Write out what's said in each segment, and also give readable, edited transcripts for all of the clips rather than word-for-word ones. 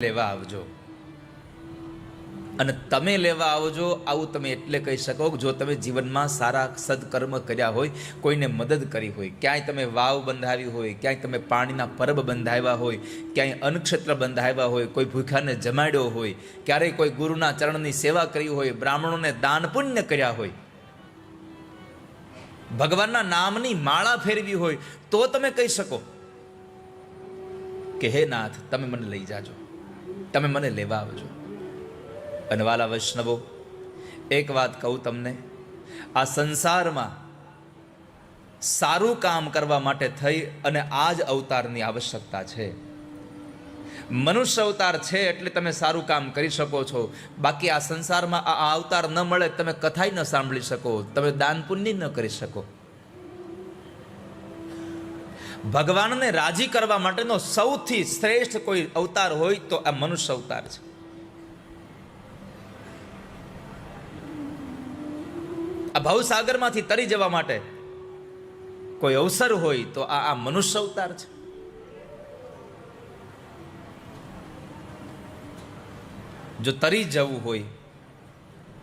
લેવા આવજો. અને તમે લેવા આવજો આવું તમે એટલે કહી શકો જો તમે જીવનમાં સારા સદકર્મ કર્યા હોય, કોઈને મદદ કરી હોય, ક્યાંય તમે વાવ બંધાવી હોય, ક્યાંય તમે પાણીના પરબ બંધાવ્યા હોય, ક્યાંય અન્નક્ષેત્ર બંધાવ્યા હોય, કોઈ ભૂખ્યાને જમાડ્યો હોય, ક્યારેય કોઈ ગુરુના ચરણની સેવા કરી હોય, બ્રાહ્મણોને દાન પુણ્ય કર્યા હોય, ભગવાનના નામની માળા ફેરવી હોય, તો તમે કહી શકો કે હે નાથ તમે મને લઈ જાજો, તમે મને લેવા આવજો. અને વાલા વૈષ્ણવો, એક વાત કહું તમને, આ સંસારમાં સારું કામ કરવા માટે થઈ અને આ જ અવતારની આવશ્યકતા છે. મનુષ્ય અવતાર છે એટલે તમે સારું કામ કરી શકો છો, બાકી આ સંસારમાં આ અવતાર ન મળે તમે કથાય ન સાંભળી શકો, તમે દાન પુણ્ય ન કરી શકો. ભગવાનને રાજી કરવા માટેનો સૌથી શ્રેષ્ઠ કોઈ અવતાર હોય તો આ મનુષ્ય અવતાર છે. આ ભવસાગરમાંથી તરી જવા માટે કોઈ અવસર હોય તો આ મનુષ્ય અવતાર છે. જો તરી જવું હોય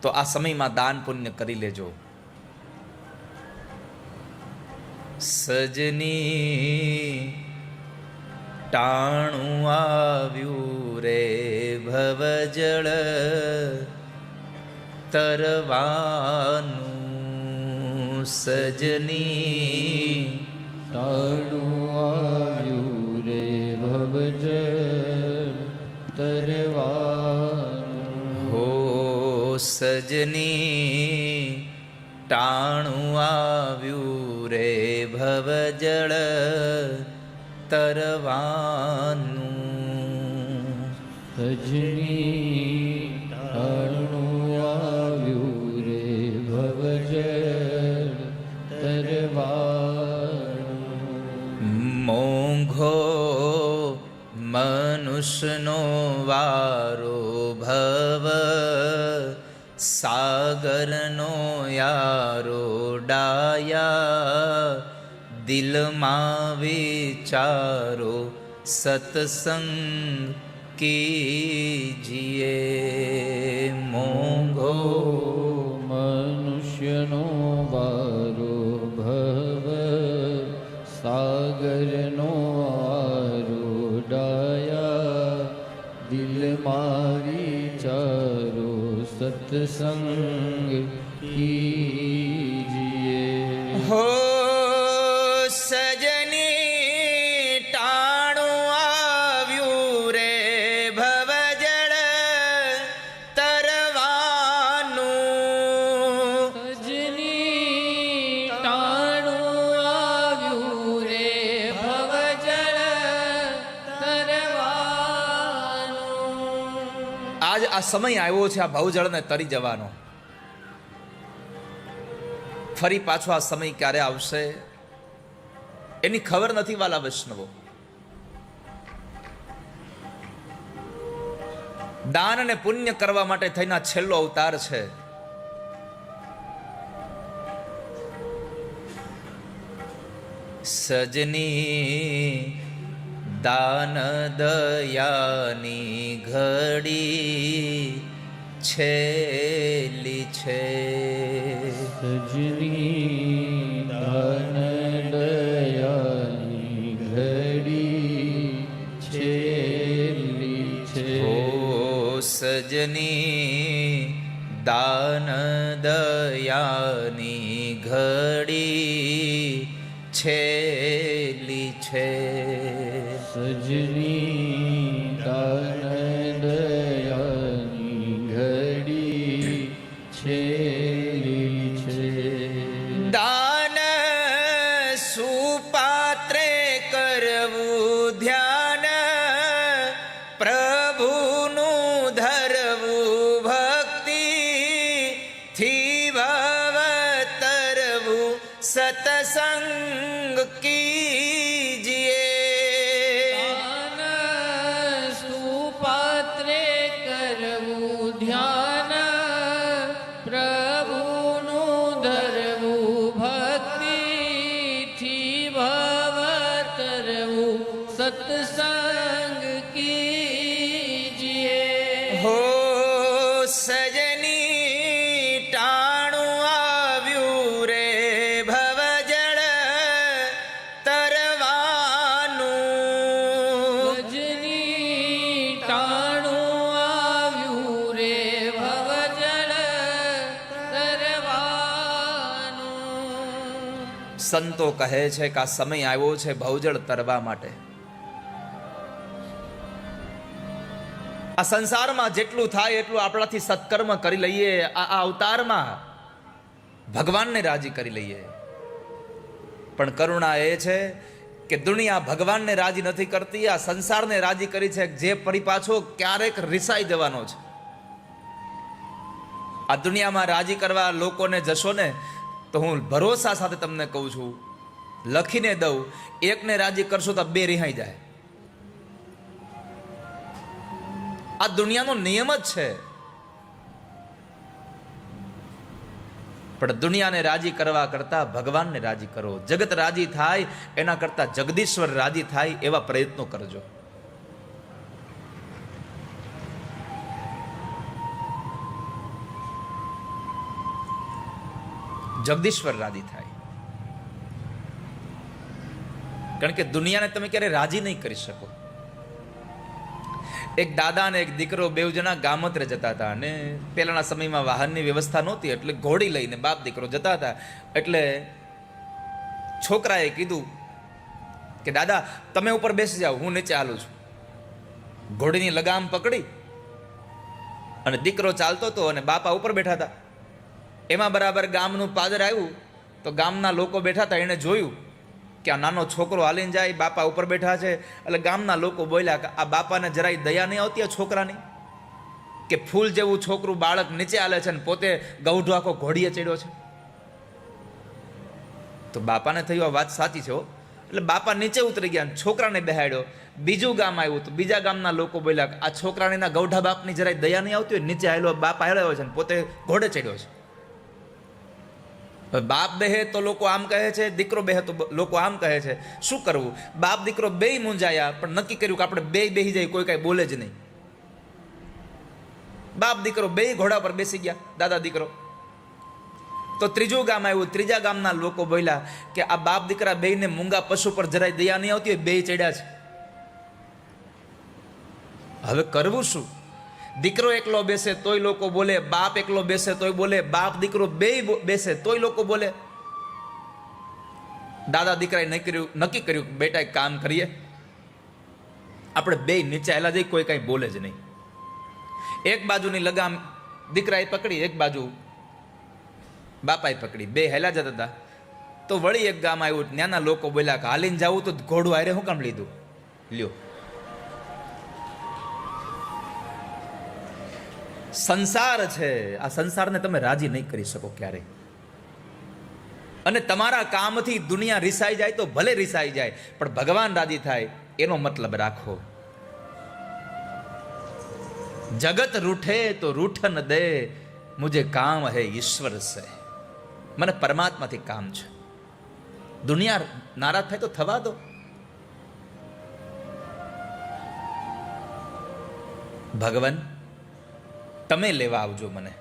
તો આ સમયમાં દાન પુણ્ય કરી લેજો. સજની ટાણું આવ્યું રે ભવજળ તરવાનું, સજની ટાણું આવ્યું રે ભવજળ તરવાનું. હો સજની ટાણું આવ્યું રે ભવજળ તરવાનું. સજની ટાણું આવ્યું રે ભવજળ તરવાનું. મોંઘો મનુષ્યનો વારો ભવ સાગરનો યારો ડાયા, દિલમાં વિચારો સત્સંગ કીજીએ. મોંઘો મનુષ્યનો વારો ભવ સાગરનો આરો ડાયા, દિલમાં વિચારો સત્સંગ કીજીએ. હો સજની ટાણું આવ્યું રે ભવજળ તરવાનું. સજની ટાણું આવ્યું રે ભવજળ તરવાનું. આજ આ સમય આવ્યો છે આ ભવજળને તરી જવાનો. ફરી પાછો આ સમય ક્યારે આવશે એની ખબર નથી વાલા વૈષ્ણવો. દાન અને પુણ્ય કરવા માટે થઈને આ છેલ્લો અવતાર છે. સજની દાન દયાની ઘડી છેલી છે. સજની દાન દયાની ઘડી છેલી છે. ઓ સજની દાન દયાની ઘડી છેલી છે. સજની દાન દયાની ઘડી છેલી છે. દાન સુપાત્રે કરવું ધ્યાન, પ્રભુનું ધરવું ભક્તિ, થી ભવ તરવું સતસંગ કીજીએ. ટાણું આવ્યું રે ભવજળ તરવાનું. સંતો કહે છે કે આ સમય આવ્યો છે ભવજળ તરવા માટે. આ સંસારમાં જેટલું થાય એટલું આપણાથી સત્કર્મ કરી લઈએ, આ અવતારમાં ભગવાનને રાજી કરી લઈએ. પણ કરુણા એ છે કે દુનિયા ભગવાનને રાજી નથી કરતી, આ સંસારને રાજી કરી છે, જે ફરી પાછો ક્યારેક રિસાઈ જવાનો છે. આ દુનિયામાં રાજી કરવા લોકોને જશો ને તો હું ભરોસા સાથે તમને કહું છું, લખીને દઉં, એકને રાજી કરશો તો બે રિહાઈ જાય. આ દુનિયાનો નિયમ જ છે. પણ દુનિયાને રાજી કરવા કરતા ભગવાનને રાજી કરો. જગત રાજી થાય એના કરતા જગદીશ્વર રાજી થાય એવા પ્રયત્નો કરજો. જગદીશ્વર રાજી થાય. કારણ કે દુનિયાને તમે ક્યારે રાજી નહીં કરી શકો. એક દાદા અને એક દીકરો બેવ જણા ગામત્રે જતા હતા, અને પહેલાના સમયમાં વાહનની વ્યવસ્થા નહોતી, એટલે ઘોડી લઈને બાપ દીકરો જતા હતા. એટલે છોકરાએ કીધું કે દાદા તમે ઉપર બેસી જાઓ, હું નીચે હાલું છું. ઘોડીની લગામ પકડી અને દીકરો ચાલતો હતો અને બાપા ઉપર બેઠા હતા. એમાં બરાબર ગામનું પાદર આવ્યું તો ગામના લોકો બેઠા હતા, એણે જોયું કે આ નાનો છોકરો હાલીને જાય, બાપા ઉપર બેઠા છે. એટલે ગામના લોકો બોલ્યા કે આ બાપાને જરાય દયા નહીં આવતી આ છોકરાની, કે ફૂલ જેવું છોકરું બાળક નીચે હાલે છે ને પોતે ગૌઢો આખો ઘોડીએ ચડ્યો છે. તો બાપાને થયું આ વાત સાચી છે. એટલે બાપા નીચે ઉતરી ગયા, છોકરાને બેહાડ્યો. બીજું ગામ આવ્યું તો બીજા ગામના લોકો બોલ્યા કે આ છોકરાની ગૌઢા બાપની જરાય દયા નહીં આવતી હોય, નીચે હાલ્યો બાપ હાલ્યો છે ને પોતે ઘોડે ચડ્યો છે. બાપ બેહે તો લોકો આમ કહે છે, દીકરો બેહે તો લોકો આમ કહે છે. શું કરવું? બાપ દીકરો બેય મૂંઝાયા, પણ નક્કી કર્યું કે આપણે બેય બેહી જાય, કોઈ કાંઈ બોલે જ નહીં. બાપ દીકરો બેય ઘોડા પર બેસી ગયા, દાદા દીકરો. તો ત્રીજું ગામ આવ્યું, ત્રીજા ગામના લોકો બોલ્યા કે આ બાપ દીકરા બેયને મૂંગા પશુ પર જરાય દયા નહીં આવતી હોય, બેય ચડ્યા છે. હવે કરવું શું? દીકરો એકલો બેસે તોય લોકો બોલે, બાપ એકલો બેસે તોય બોલે, બાપ દીકરો બેય બેસે તોય લોકો બોલે. દાદા દીકરાએ નક્કી કર્યું કે બેટા એક કામ કરીએ, આપણે બેય નીચે આવેલા જઈ, કોઈ કાંઈ બોલે જ નહીં. એક બાજુની લગામ દીકરાએ પકડી, એક બાજુ બાપાએ પકડી, બે હેલા જતા હતા. તો વળી એક ગામ આવ્યું, ત્યાંના લોકો બોલ્યા કે હાલીને જવું તો ઘોડું હારે શું કામ લીધું? લ્યો, સંસાર છે, આ સંસારને તમે રાજી નહીં કરી શકો ક્યારેય. અને તમારા કામથી દુનિયા રિસાઈ જાય તો ભલે રિસાઈ જાય, પણ ભગવાન રાજી થાય એનો મતલબ રાખો. જગત રૂઠે તો રૂઠન દે, મુझे કામ હે ઈશ્વર સે. મને પરમાત્માથી કામ છે. દુનિયા નારાજ થાય તો થવા દો. ભગવાન તમે લેવા આવજો મને.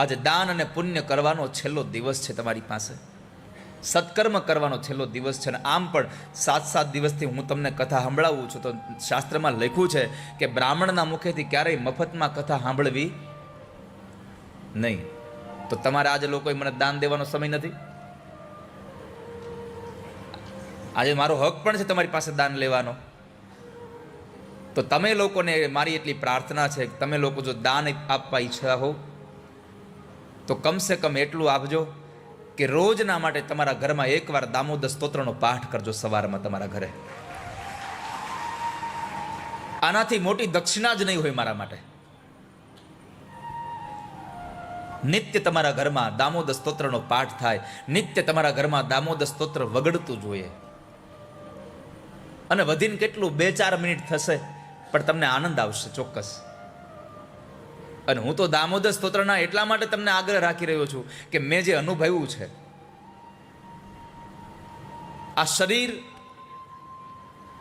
આજે દાન અને પુણ્ય કરવાનો છેલ્લો દિવસ છે તમારી પાસે, સત્કર્મ કરવાનો છેલ્લો દિવસ છે. અને આમ પણ 7 દિવસથી હું તમને કથા સંભળાવું છું તો શાસ્ત્રમાં લખ્યું છે કે બ્રાહ્મણના મુખેથી ક્યારેય મફતમાં કથા સાંભળવી નહીં. તો તમારા આજે લોકોએ મને દાન દેવાનો સમય નથી. આજે મારો હક પણ છે તમારી પાસે દાન લેવાનો. તો તમે લોકોને મારી એટલી પ્રાર્થના છે કે તમે લોકો જો દાન આપવા ઈચ્છા હો તો કમસે કમ એટલું આપજો કે રોજના માટે તમારા ઘરમાં એકવાર દામોદર સ્તોત્રનો પાઠ કરજો સવારમાં તમારા ઘરે. આનાથી મોટી દક્ષિણા જ નહીં હોય મારા માટે. નિત્ય તમારા ઘરમાં દામોદર સ્તોત્રનો પાઠ થાય, નિત્ય તમારા ઘરમાં દામોદર સ્તોત્ર વગડતું જોઈએ. અને વધીને કેટલું 2-4 મિનિટ થશે, પણ તમને આનંદ આવશે ચોક્કસ. અને હું તો દામોદર સ્તોત્રના એટલા માટે તમને આગ્રહ રાખી રહ્યો છું કે મેં જે અનુભવ્યું છે, આ શરીર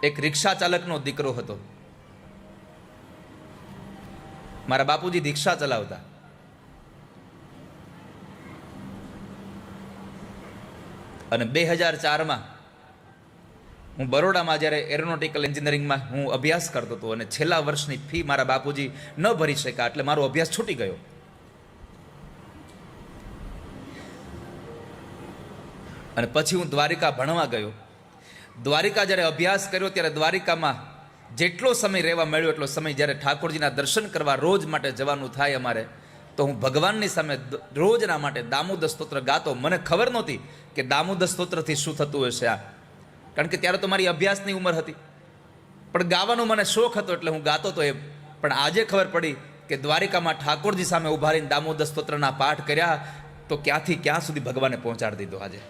એક રિક્ષા ચાલકનો દીકરો હતો. મારા બાપુજી રિક્ષા ચલાવતા. અને 2004માં હું બરોડામાં જ્યારે એરોનોટિકલ એન્જિનિયરિંગમાં હું અભ્યાસ કરતો હતો અને છેલ્લા વર્ષની ફી મારા બાપુજી ન ભરી શક્યા એટલે મારો અભ્યાસ છૂટી ગયો. અને પછી હું દ્વારિકા ભણવા ગયો. દ્વારિકા જ્યારે અભ્યાસ કર્યો ત્યારે દ્વારિકામાં જેટલો સમય રહેવા મળ્યો એટલો સમય જ્યારે ઠાકોરજીના દર્શન કરવા રોજ માટે જવાનું થાય અમારે, તો હું ભગવાનની સામે રોજના માટે દામોદર સ્તોત્ર ગાતો. મને ખબર નહોતી કે દામોદર સ્તોત્રથી શું થતું હશે આ, કારણ કે ત્યારે તો મારી અભ્યાસની ઉંમર હતી, પણ ગાવાનો મને શોખ હતો એટલે હું ગાતો તો એ. પણ આજે ખબર પડી કે દ્વારિકામાં ઠાકોરજી સામે ઉભા રહીને દામોદર સ્તોત્રના પાઠ કર્યા તો ક્યાંથી ક્યાં સુધી ભગવાને પહોંચાડી દીધો. આજે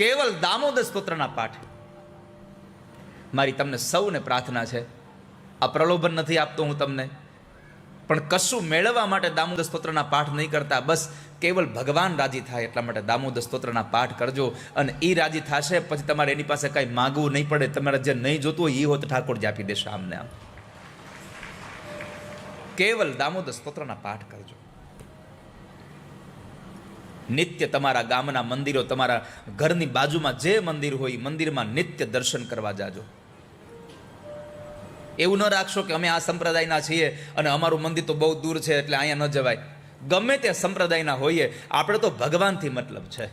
કેવલ દામોદર સ્તોત્રના પાઠ. મારી તમને સૌને પ્રાર્થના છે, આ પ્રલોભન નથી આપતો હું તમને, પણ કશું મેળવવા માટે દામોદર સ્તોત્રના પાઠ નહીં કરતા, બસ કેવલ ભગવાન રાજી થાય એટલા માટે દામોદર સ્તોત્રના પાઠ કરજો. અને એ રાજી થશે પછી તમારે એની પાસે કાંઈ માગવું નહીં પડે. તમારે જે નહીં જોતું હોય એ હોત ઠાકોરજી આપી દેશે આમને આમ. કેવલ દામોદર સ્તોત્રના પાઠ કરજો. નિત્ય તમારા ગામના મંદિરો, તમારા ઘરની બાજુમાં જે મંદિર હોય મંદિરમાં નિત્ય દર્શન કરવા જાજો. એવું ન રાખશો કે અમે આ સંપ્રદાયના છીએ અને અમારું મંદિર તો બહુ દૂર છે એટલે અહીંયા ન જવાય. ગમે તે સંપ્રદાયના હોઈએ, આપણે તો ભગવાનથી મતલબ છે.